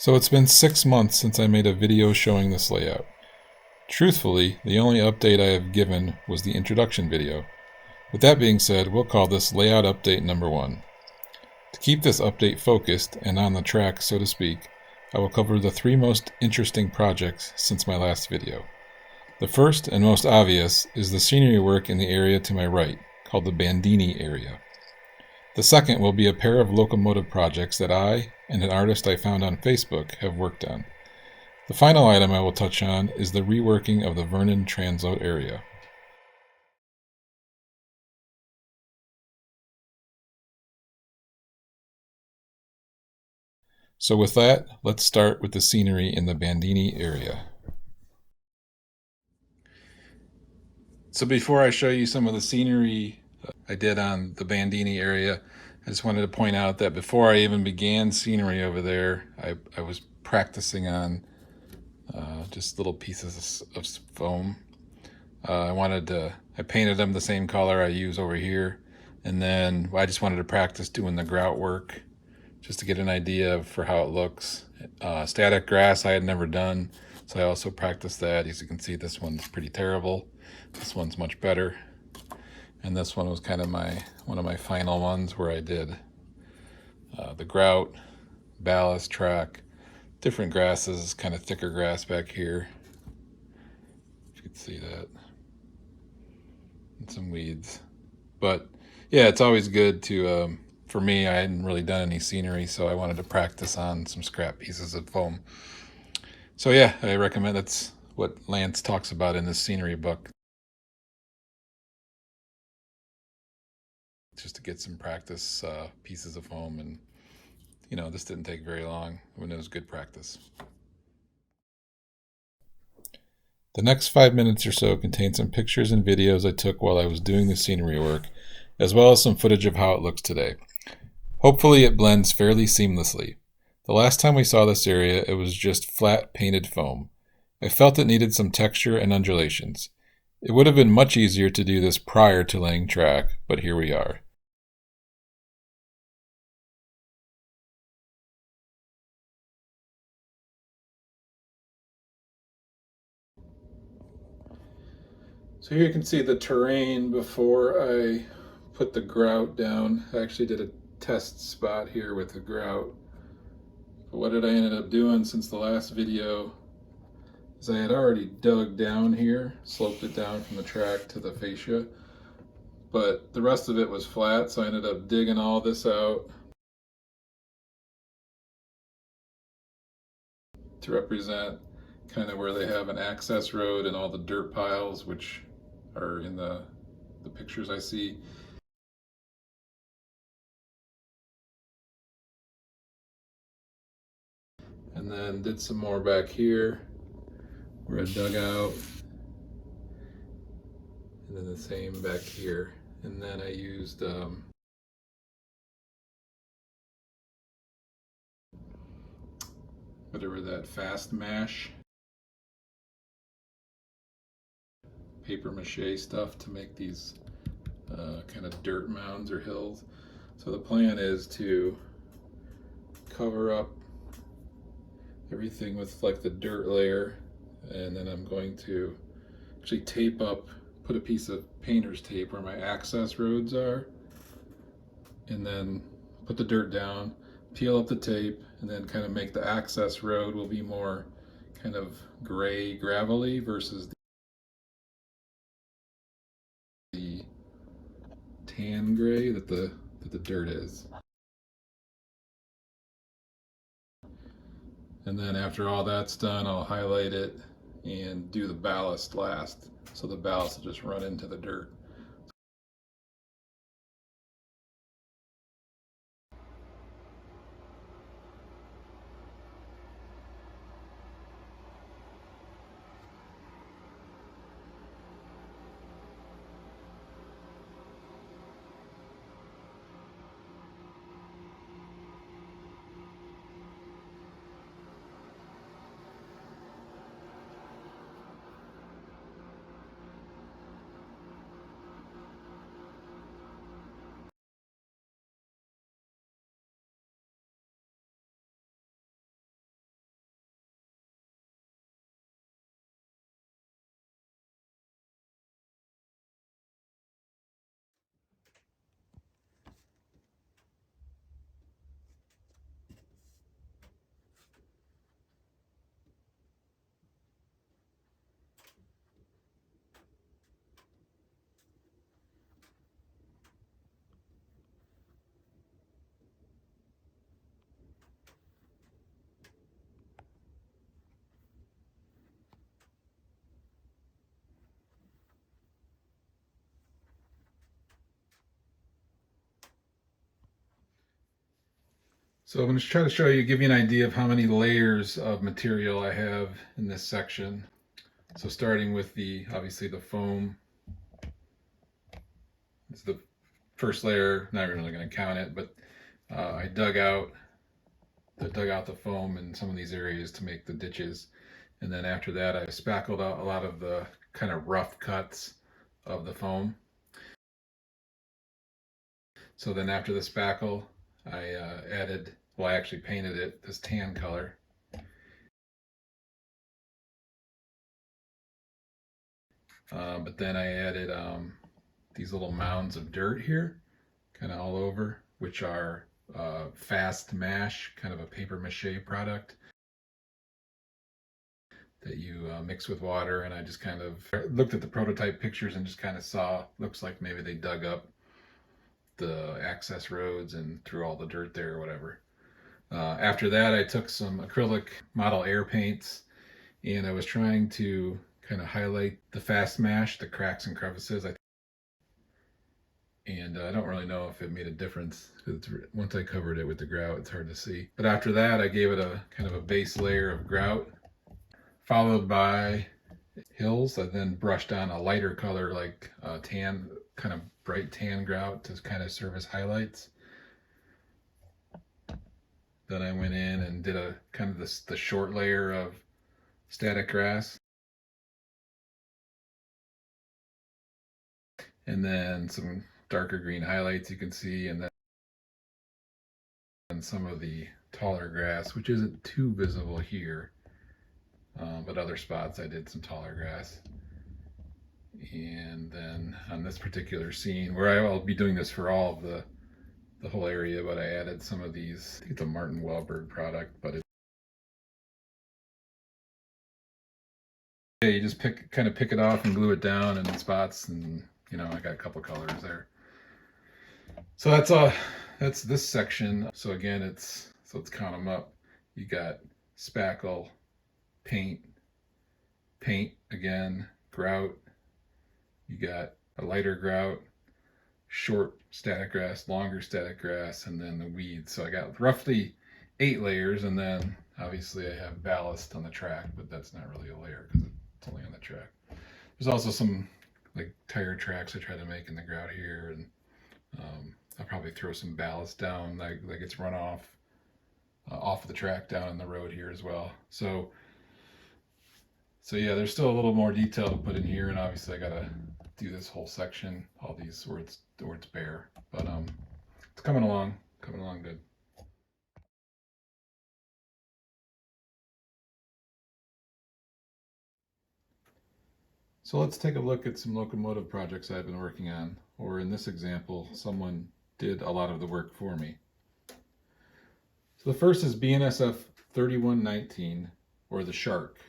So it's been 6 months since I made a video showing this layout. Truthfully, the only update I have given was the introduction video. With that being said, we'll call this layout update number 1. To keep this update focused and on the track, so to speak, I will cover the 3 most interesting projects since my last video. The first and most obvious is the scenery work in the area to my right, called the Bandini area. The second will be a pair of locomotive projects that I and an artist I found on Facebook have worked on. The final item I will touch on is the reworking of the Vernon transload area. So with that, let's start with the scenery in the Bandini area. So before I show you some of the scenery I did on the Bandini area, I just wanted to point out that before I even began scenery over there, I was practicing on just little pieces of foam. I painted them the same color I use over here, and then I just wanted to practice doing the grout work just to get an idea for how it looks. Static grass I had never done, so I also practiced that. As you can see, this one's pretty terrible. This one's much better. And this one was kind of one of my final ones where I did the grout, ballast track, different grasses, kind of thicker grass back here. If you could see that. And some weeds. But yeah, it's always good to, for me, I hadn't really done any scenery, so I wanted to practice on some scrap pieces of foam. So yeah, I recommend that's what Lance talks about in this scenery book. Just to get some practice pieces of foam, and this didn't take very long when it was good practice. The next 5 minutes or so contain some pictures and videos I took while I was doing the scenery work, as well as some footage of how it looks today. Hopefully it blends fairly seamlessly. The last time we saw this area, it was just flat painted foam. I felt it needed some texture and undulations. It would have been much easier to do this prior to laying track, but here we are. So here you can see the terrain before I put the grout down. I actually did a test spot here with the grout. But what did I end up doing since the last video is I had already dug down here, sloped it down from the track to the fascia, but the rest of it was flat, so I ended up digging all this out to represent kind of where they have an access road and all the dirt piles, which are in the pictures I see. And then did some more back here where I dug out, and then the same back here. And then I used whatever that fast mash paper mache stuff to make these kind of dirt mounds or hills. So the plan is to cover up everything with like the dirt layer, and then I'm going to actually tape up, put a piece of painter's tape where my access roads are, and then put the dirt down, peel up the tape, and then kind of make the access road will be more kind of gray gravelly versus the tan gray that the dirt is. And then after all that's done, I'll highlight it and do the ballast last. So the ballast will just run into the dirt. So I'm going to try to show you, give you an idea of how many layers of material I have in this section. So starting with obviously the foam. It's the first layer, not really going to count it, but I dug out the foam in some of these areas to make the ditches. And then after that, I spackled out a lot of the kind of rough cuts of the foam. So then after the spackle, I I actually painted it this tan color. But then I added these little mounds of dirt here, kind of all over, which are fast mash, kind of a paper mache product that you mix with water. And I just kind of looked at the prototype pictures and just kind of saw, looks like maybe they dug up the access roads and threw all the dirt there or whatever. After that, I took some acrylic model air paints and I was trying to kind of highlight the fast mash, the cracks and crevices. And I don't really know if it made a difference because once I covered it with the grout, it's hard to see. But after that, I gave it a kind of a base layer of grout, followed by hills. I then brushed on a lighter color like tan, kind of bright tan grout to kind of serve as highlights. Then I went in and did a kind of the short layer of static grass. And then some darker green highlights you can see, and then some of the taller grass, which isn't too visible here, but other spots I did some taller grass. And then on this particular scene, where I'll be doing this for all of the whole area, but I added some of these. I think it's a Martin Wellberg product, but you just kind of pick it off and glue it down in spots, and I got a couple colors there. So that's this section. So again, let's count them up. You got spackle, paint again, grout. You got a lighter grout, short static grass, longer static grass, and then the weeds. So I got roughly 8 layers, and then obviously I have ballast on the track, but that's not really a layer because it's only on the track. There's also some like tire tracks I try to make in the grout here, and I'll probably throw some ballast down like it's run off of the track down in the road here as well. So yeah, there's still a little more detail to put in here, and obviously I gotta do this whole section, all these where it's bare, but it's coming along good. So let's take a look at some locomotive projects I've been working on, or in this example, someone did a lot of the work for me. So the first is BNSF 3119, or the shark,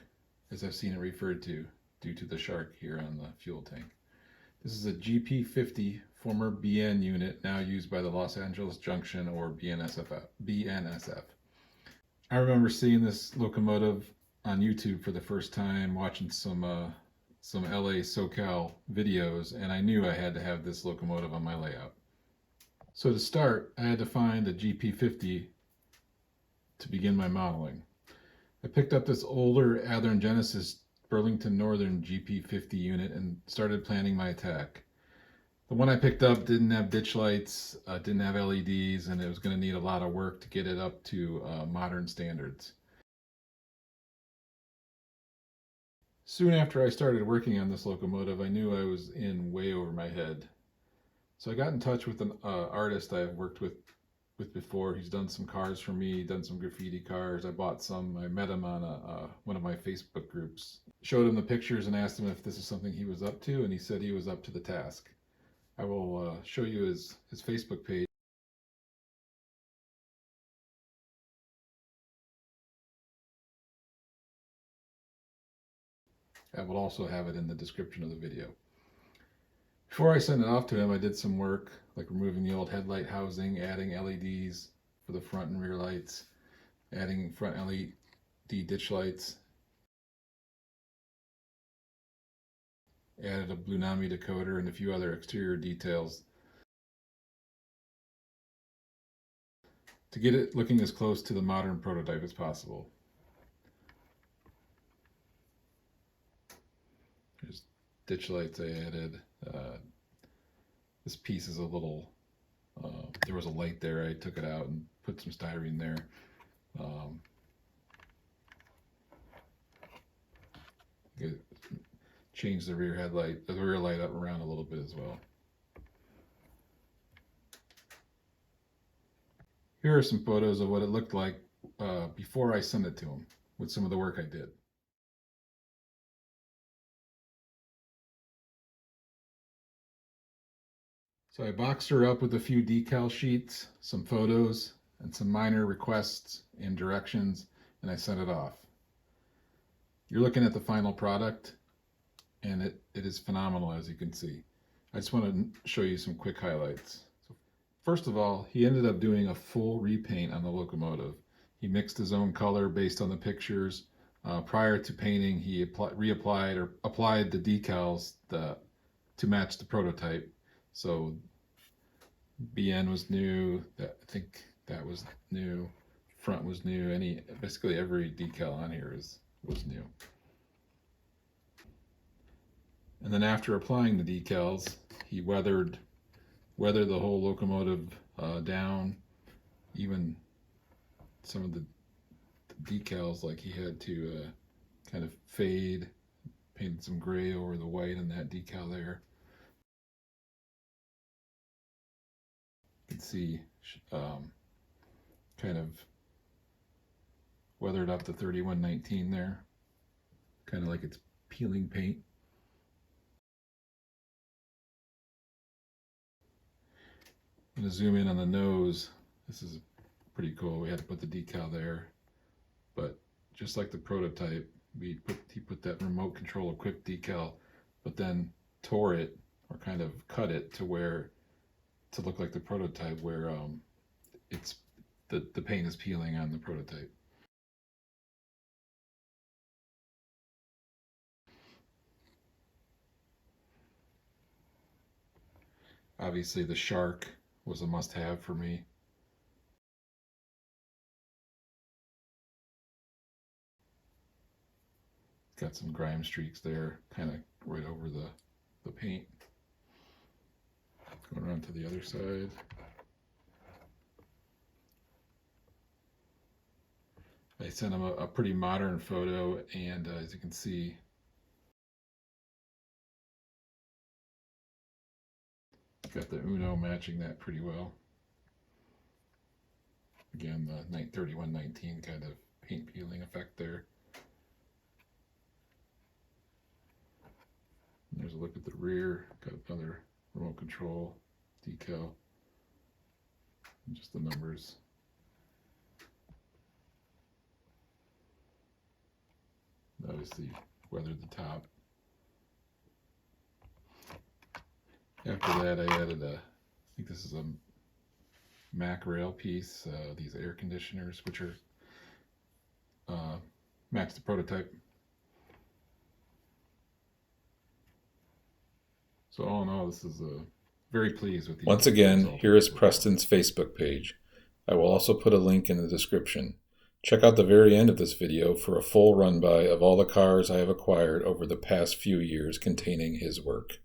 as I've seen it referred to, due to the shark here on the fuel tank. This is a GP50 former BN unit, now used by the Los Angeles Junction, or BNSF. I remember seeing this locomotive on YouTube for the first time, watching some LA SoCal videos, and I knew I had to have this locomotive on my layout. So to start, I had to find a GP50 to begin my modeling. I picked up this older Athearn Genesis Burlington Northern GP50 unit and started planning my attack. The one I picked up didn't have ditch lights, didn't have LEDs, and it was going to need a lot of work to get it up to modern standards. Soon after I started working on this locomotive, I knew I was in way over my head. So I got in touch with an artist I've worked with before. He's done some cars for me, done some graffiti cars. I bought some. I met him on one of my Facebook groups. Showed him the pictures and asked him if this is something he was up to, and he said he was up to the task. I will show you his Facebook page. I will also have it in the description of the video. Before I sent it off to him, I did some work, like removing the old headlight housing, adding LEDs for the front and rear lights, adding front LED ditch lights, added a Blunami decoder and a few other exterior details to get it looking as close to the modern prototype as possible. There's ditch lights I added. This piece is a little, there was a light there, I took it out and put some styrene there. Change the rear headlight, the rear light up around a little bit as well. Here are some photos of what it looked like before I sent it to him with some of the work I did. So I boxed her up with a few decal sheets, some photos, and some minor requests and directions, and I sent it off. You're looking at the final product, and it is phenomenal, as you can see. I just want to show you some quick highlights. So first of all, he ended up doing a full repaint on the locomotive. He mixed his own color based on the pictures. Prior to painting, he reapplied or applied the decals to match the prototype. So BN was new. I think that was new. Front was new. Basically every decal on here was new. And then after applying the decals, he weathered the whole locomotive down. Even some of the decals, like he had to kind of fade, painted some gray over the white on that decal there. You can see kind of weathered up the 3119 there, kind of like it's peeling paint. I'm going to zoom in on the nose. This is pretty cool. We had to put the decal there, but just like the prototype, he put that remote control equipped decal, but then tore it or kind of cut it to look like the prototype, where it's the paint is peeling on the prototype. Obviously the shark was a must-have for me. Got some grime streaks there, kind of right over the paint. Going around to the other side. I sent him a pretty modern photo, and as you can see, got the Uno matching that pretty well. Again, the 3119 kind of paint peeling effect there. And there's a look at the rear, got another remote control decal, and just the numbers. Obviously weathered the top. After that, I added I think this is a Mac rail piece, these air conditioners, which are match the prototype. So all in all, this is very pleased with these. Once again, here is Preston's Facebook page. I will also put a link in the description. Check out the very end of this video for a full run-by of all the cars I have acquired over the past few years containing his work.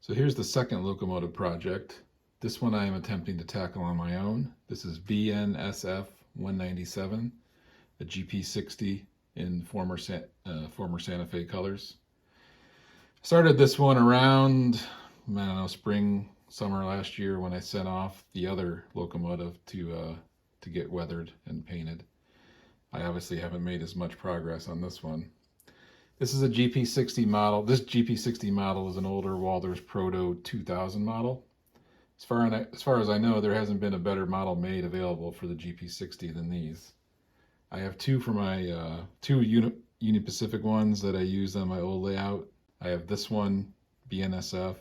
So here's the second locomotive project. This one I am attempting to tackle on my own. This is BNSF 197, a GP60 in former Santa Fe colors. Started this one around, I don't know, spring, summer last year, when I sent off the other locomotive to get weathered and painted. I obviously haven't made as much progress on this one. This is a GP60 model. This GP60 model is an older Walthers Proto 2000 model. As far as I know, there hasn't been a better model made available for the GP60 than these. I have two for my two Union Pacific ones that I used on my old layout. I have this one, BNSF,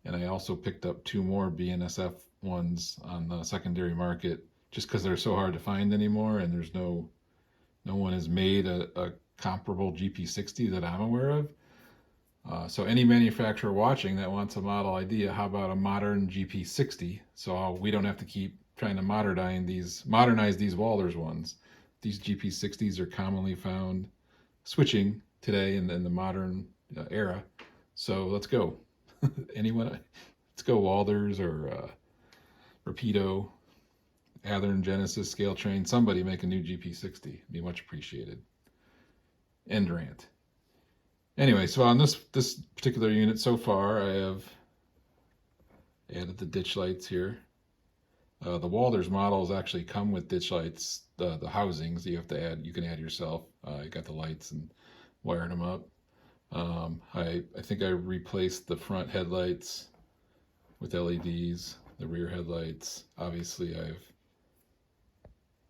and I also picked up two more BNSF ones on the secondary market, just because they're so hard to find anymore, and there's no one has made a comparable GP60 that I'm aware of. So any manufacturer watching that wants a model idea, how about a modern GP60? So we don't have to keep trying to modernize these Walthers ones. These GP60s are commonly found switching today in the modern era. So let's go. Anyone? Let's go Walthers or Rapido, Athearn, Genesis, Scale Train. Somebody make a new GP60. Be much appreciated. End rant. Anyway, so on this particular unit so far, I have added the ditch lights here. The Walthers models actually come with ditch lights, the housings you have to add. You can add yourself. You got the lights and wiring them up. I think I replaced the front headlights with LEDs, the rear headlights. Obviously, I've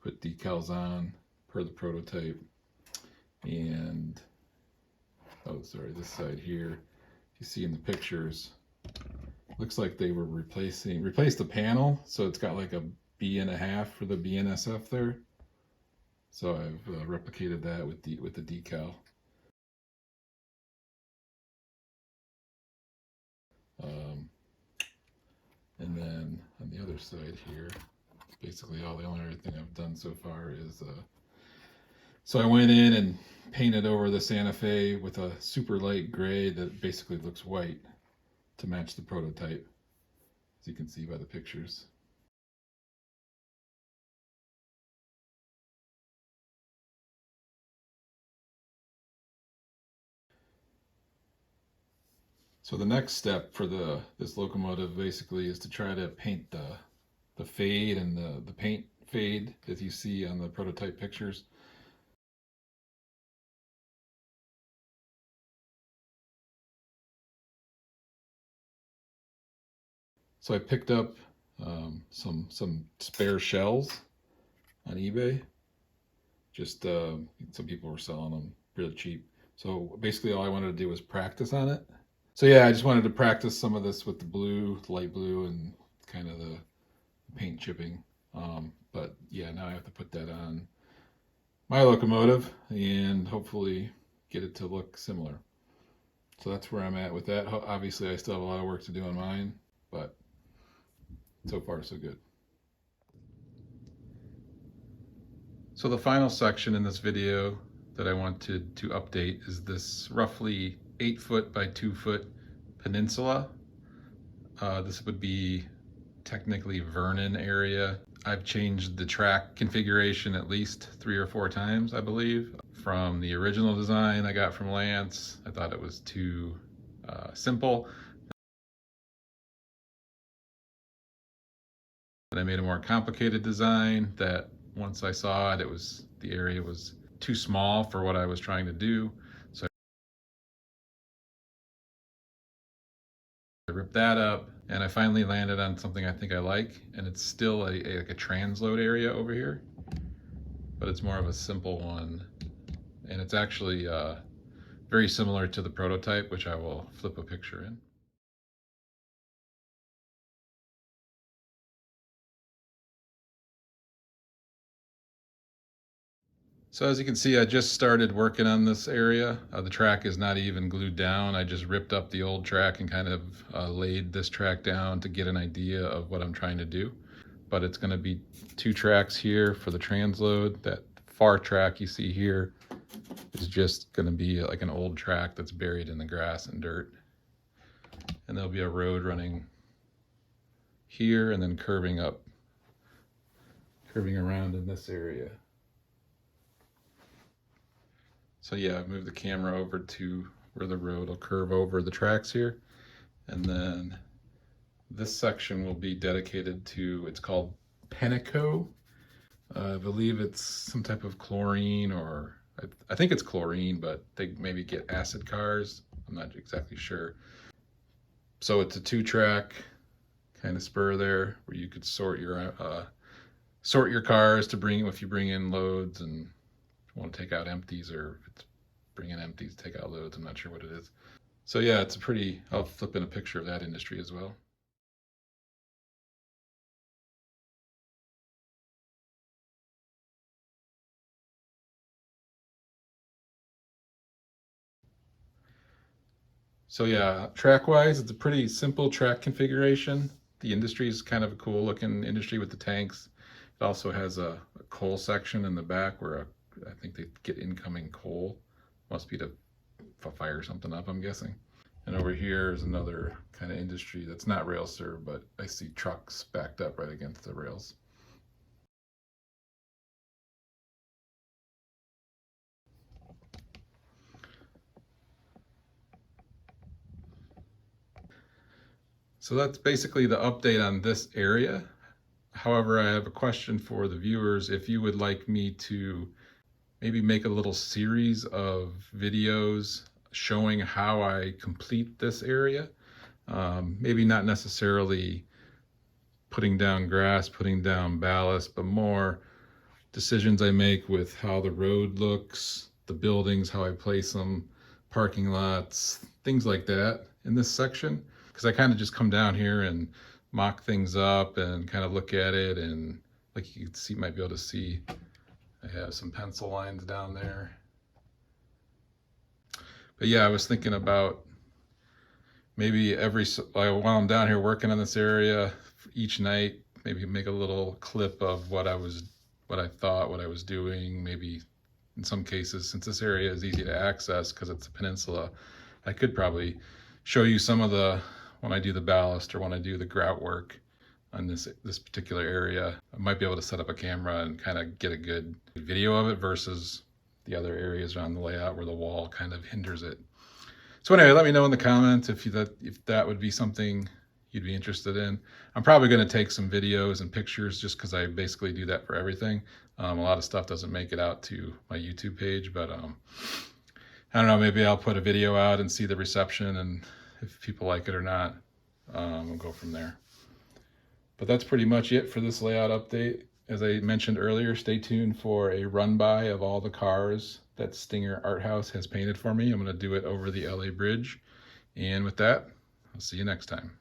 put decals on per the prototype. And, oh, sorry, this side here, you see in the pictures, looks like they were replaced the panel, so it's got like a B.5 for the BNSF there. So I've replicated that with the decal. And then on the other side here, basically the only other thing I've done so far is so I went in and painted over the Santa Fe with a super light gray that basically looks white to match the prototype, as you can see by the pictures. So the next step for this locomotive basically is to try to paint the fade and the paint fade as you see on the prototype pictures. So I picked up some spare shells on eBay. Just some people were selling them really cheap. So basically all I wanted to do was practice on it. So yeah, I just wanted to practice some of this with the blue, light blue, and kind of the paint chipping. But yeah, now I have to put that on my locomotive and hopefully get it to look similar. So that's where I'm at with that. Obviously, I still have a lot of work to do on mine, but so far so good. So the final section in this video that I wanted to update is this roughly 8-foot by 2-foot peninsula. This would be technically Vernon area. I've changed the track configuration at least 3 or 4 times, I believe. From the original design I got from Lance, I thought it was too simple. And I made a more complicated design that once I saw it, the area was too small for what I was trying to do. So I ripped that up and I finally landed on something I think I like, and it's still like a transload area over here, but it's more of a simple one. And it's actually very similar to the prototype, which I will flip a picture in. So as you can see, I just started working on this area. The track is not even glued down. I just ripped up the old track and kind of laid this track down to get an idea of what I'm trying to do. But it's going to be 2 tracks here for the transload. That far track you see here is just going to be like an old track that's buried in the grass and dirt. And there'll be a road running here and then curving around in this area. So yeah, I've moved the camera over to where the road will curve over the tracks here. And then this section will be dedicated to, it's called Peco. I believe it's some type of chlorine, or I think it's chlorine, but they maybe get acid cars. I'm not exactly sure. So it's a 2-track kind of spur there where you could sort your cars to bring, if you bring in loads and want to take out empties, or if it's bring in empties, take out loads. I'm not sure what it is. So yeah, it's a pretty, I'll flip in a picture of that industry as well. So yeah, track-wise, it's a pretty simple track configuration. The industry is kind of a cool looking industry with the tanks. It also has a coal section in the back where I think they get incoming coal. Must be to fire something up, I'm guessing. And over here is another kind of industry that's not rail served, but I see trucks backed up right against the rails. So that's basically the update on this area. However, I have a question for the viewers. If you would like me to maybe make a little series of videos showing how I complete this area, maybe not necessarily putting down grass, putting down ballast, but more decisions I make with how the road looks, the buildings, how I place them, parking lots, things like that in this section. Because I kind of just come down here and mock things up and kind of look at it, and like you can see, might be able to see, I have some pencil lines down there. But yeah, I was thinking about maybe while I'm down here working on this area each night, maybe make a little clip of what I thought, what I was doing. Maybe in some cases, since this area is easy to access because it's a peninsula, I could probably show you some of when I do the ballast or when I do the grout work on this particular area. I might be able to set up a camera and kind of get a good video of it versus the other areas around the layout where the wall kind of hinders it. So anyway, let me know in the comments if that would be something you'd be interested in. I'm probably going to take some videos and pictures just because I basically do that for everything. A lot of stuff doesn't make it out to my YouTube page, but I don't know, maybe I'll put a video out and see the reception, and if people like it or not, we'll go from there. But that's pretty much it for this layout update. As I mentioned earlier, stay tuned for a run-by of all the cars that Stinger Arthaus has painted for me. I'm going to do it over the LA Bridge. And with that, I'll see you next time.